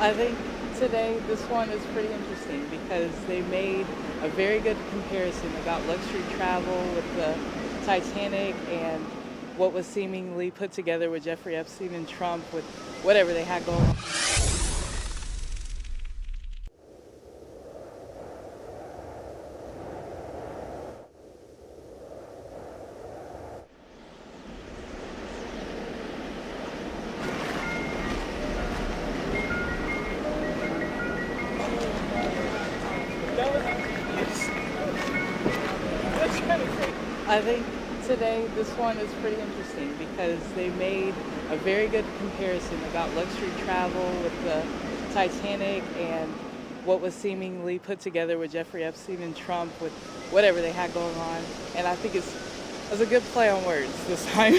I think today this one is pretty interesting because they made a very good comparison about luxury travel with the Titanic and what was seemingly put together with Jeffrey Epstein and Trump with whatever they had going on. I think today this one is pretty interesting because they made a very good comparison about luxury travel with the Titanic and what was seemingly put together with Jeffrey Epstein and Trump with whatever they had going on. And I think it's a good play on words this time.